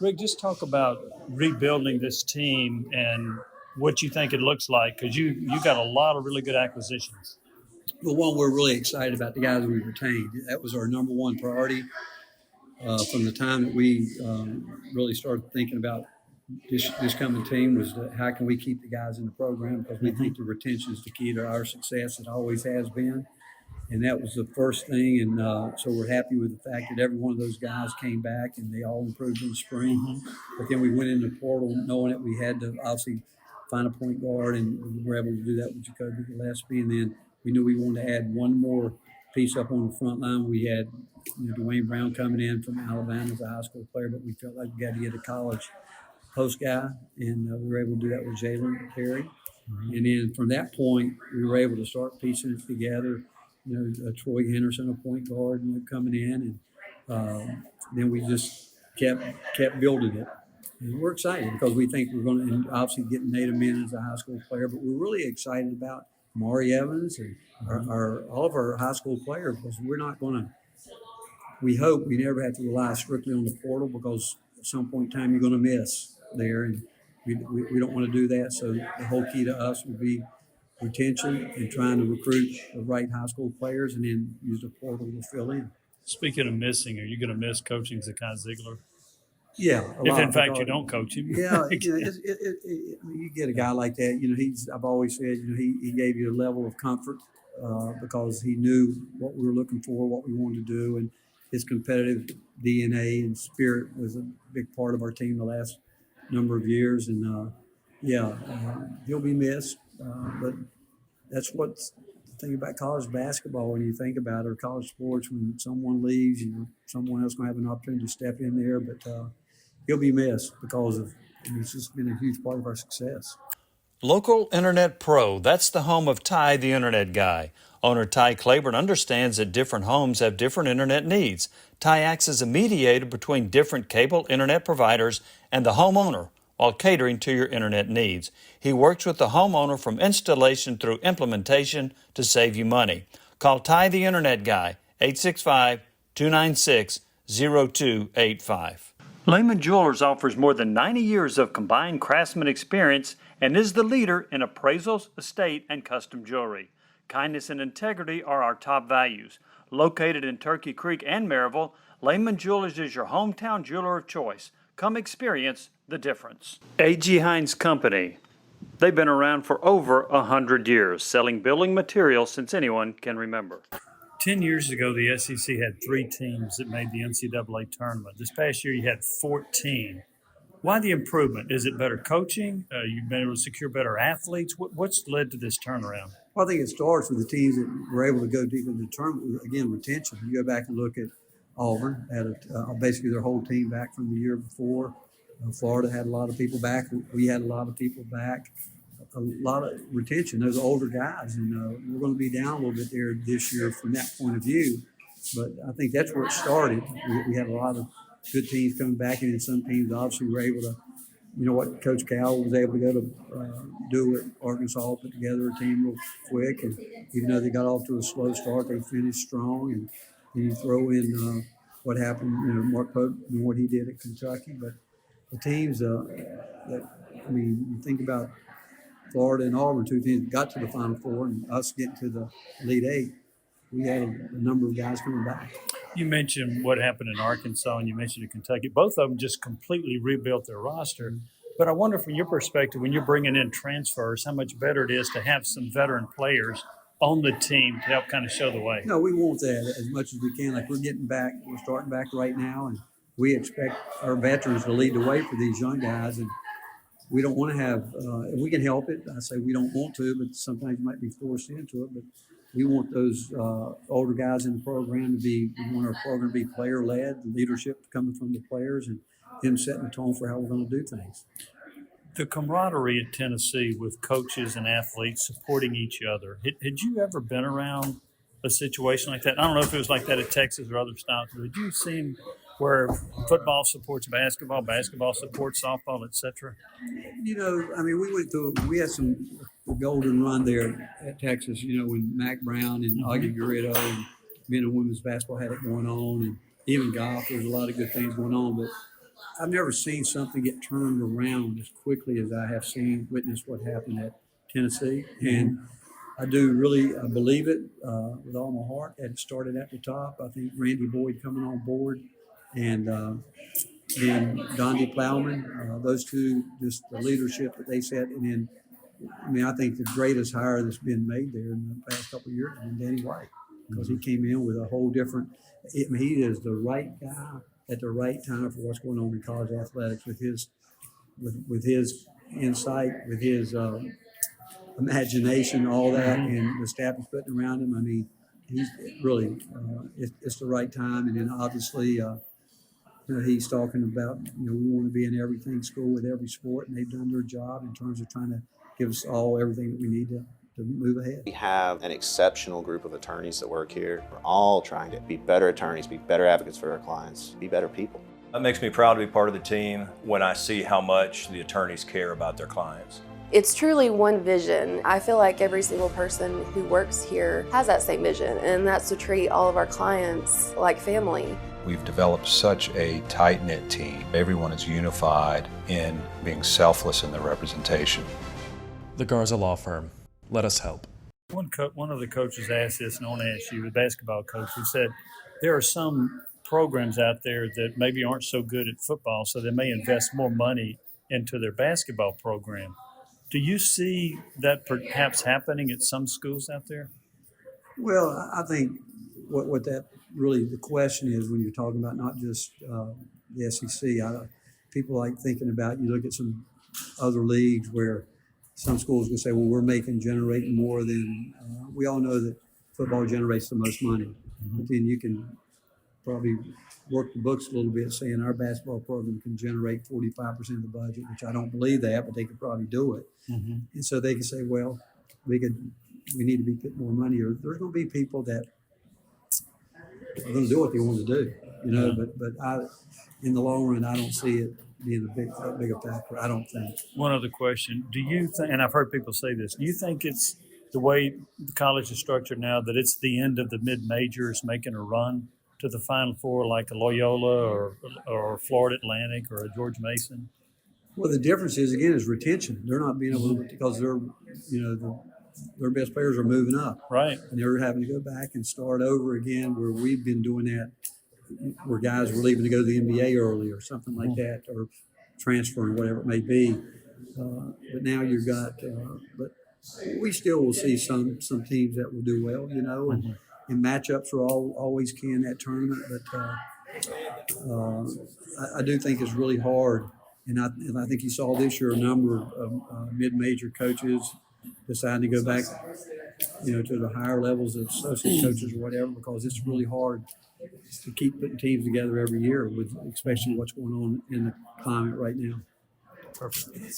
Rick, just talk about rebuilding this team and what you think it looks like, because you got a lot of really good acquisitions. Well, one, we're really excited about the guys we retained. That was our number one priority from the time that we really started thinking about this coming team was how can we keep the guys in the program, because we think the retention is the key to our success. It always has been. And that was the first thing. And so we're happy with the fact that every one of those guys came back and they all improved in the spring. But then we went into the portal knowing that we had to obviously find a point guard, and we were able to do that with Jacoby Gillespie. And then we knew we wanted to add one more piece up on the front line. We had Dwayne Brown coming in from Alabama as a high school player, but we felt like we got to get a college post guy, and we were able to do that with Jalen Perry. And then from that point, we were able to start piecing it together. Troy Henderson, a point guard, coming in, and then we just kept building it. And we're excited because we think we're going to obviously get Nate in as a high school player, but we're really excited about Mari Evans and all of our high school players, because we're not going to. We hope we never have to rely strictly on the portal, because at some point in time you're going to miss there, and we don't want to do that. So the whole key to us will be retention and trying to recruit the right high school players, and then use the portal to fill in. Speaking of missing, are you going to miss coaching Zakai Zeigler? Yeah, if in fact you don't coach him. Yeah, you get a guy like that. I've always said, he gave you a level of comfort because he knew what we were looking for, what we wanted to do, and his competitive DNA and spirit was a big part of our team the last number of years. And he'll be missed, but that's what's the thing about college basketball when you think about it, or college sports. When someone leaves, someone else going to have an opportunity to step in there, but he'll be missed because he's just been a huge part of our success. Local Internet Pro, that's the home of Ty the Internet Guy. Owner Ty Claiborne understands that different homes have different internet needs. Ty acts as a mediator between different cable internet providers and the homeowner while catering to your internet needs. He works with the homeowner from installation through implementation to save you money. Call Ty the Internet Guy, 865-296-0285. Lehman Jewelers offers more than 90 years of combined craftsman experience and is the leader in appraisals, estate, and custom jewelry. Kindness and integrity are our top values. Located in Turkey Creek and Maryville, Lehman Jewelers is your hometown jeweler of choice. Come experience the difference. A.G. Hines Company. They've been around for over 100 years, selling building materials since anyone can remember. 10 years ago, the SEC had 3 teams that made the NCAA tournament. This past year, you had 14. Why the improvement? Is it better coaching? You've been able to secure better athletes? What's led to this turnaround? Well, I think it starts with the teams that were able to go deep in the tournament. Again, retention. You go back and look at Auburn, had basically their whole team back from the year before. Florida had a lot of people back. We had a lot of people back. A lot of retention, those older guys. And we're going to be down a little bit there this year from that point of view. But I think that's where it started. We had a lot of good teams coming back, and then some teams obviously were able to, what Coach Cal was able to go to do at Arkansas, put together a team real quick. And even though they got off to a slow start, they finished strong. And you throw in what happened, Mark Pope and what he did at Kentucky. But the teams you think about Florida and Auburn, 2 teams that got to the Final Four, and us getting to the Elite 8, we had a number of guys coming back. You mentioned what happened in Arkansas, and you mentioned in Kentucky. Both of them just completely rebuilt their roster. But I wonder, from your perspective, when you're bringing in transfers, how much better it is to have some veteran players on the team to help kind of show the way. No, we want that as much as we can. Like, we're starting back right now, and we expect our veterans to lead the way for these young guys. And we don't want to have, if we can help it, I say we don't want to, but sometimes you might be forced into it. But we want those older guys in the program we want our program to be player-led, the leadership coming from the players, and them setting the tone for how we're going to do things. The camaraderie at Tennessee with coaches and athletes supporting each other. Had you ever been around a situation like that? I don't know if it was like that at Texas or other styles, but had you seen where football supports basketball, basketball supports softball, et cetera? We had some golden run there at Texas, when Mac Brown and Augie Garrido and men and women's basketball had it going on, and even golf. There's a lot of good things going on, but I've never seen something get turned around as quickly as I have witnessed what happened at Tennessee. And I do really believe it with all my heart. It started at the top. I think Randy Boyd coming on board and then Donde Plowman, those two, just the leadership that they set. And then, I mean, I think the greatest hire that's been made there in the past couple of years has been Danny White, because he came in with a whole different, I mean, he is the right guy at the right time for what's going on in college athletics with his insight, with his imagination, all that, and the staff he's putting around him. I mean, he's really it's the right time. And then obviously, he's talking about we want to be in everything school with every sport, and they've done their job in terms of trying to give us all everything that we need to move ahead. We have an exceptional group of attorneys that work here. We're all trying to be better attorneys, be better advocates for our clients, be better people. It makes me proud to be part of the team when I see how much the attorneys care about their clients. It's truly one vision. I feel like every single person who works here has that same vision, and that's to treat all of our clients like family. We've developed such a tight-knit team. Everyone is unified in being selfless in their representation. The Garza Law Firm. Let us help. One of the coaches asked this, and I want to ask you, the basketball coach, who said there are some programs out there that maybe aren't so good at football, so they may invest more money into their basketball program. Do you see that perhaps happening at some schools out there? Well, I think what that really the question is when you're talking about not just the SEC. People like thinking about, you look at some other leagues where some schools will say, well, we're generating more than, we all know that football generates the most money. But then you can probably work the books a little bit saying our basketball program can generate 45% of the budget, which I don't believe that, but they could probably do it. And so they can say, well, we need to be getting more money, or there's going to be people that are going to do what they want to do, but in the long run, I don't see it being a big factor. I don't think. One other question. Do you think, and I've heard people say this, do you think it's the way the college is structured now that it's the end of the mid-majors making a run to the Final Four like a Loyola or Florida Atlantic or a George Mason? Well, the difference is, again, is retention. They're not being able to, because their best players are moving up. Right. And they're having to go back and start over again, where we've been doing that, where guys were leaving to go to the NBA early or something like that, or transferring, whatever it may be. But now you've got, but we still will see some teams that will do well, and matchups are always key in that tournament. But I do think it's really hard. And I think you saw this year a number of mid-major coaches deciding to go back, to the higher levels of associate coaches or whatever, because it's really hard to keep putting teams together every year, with especially what's going on in the climate right now. Perfect.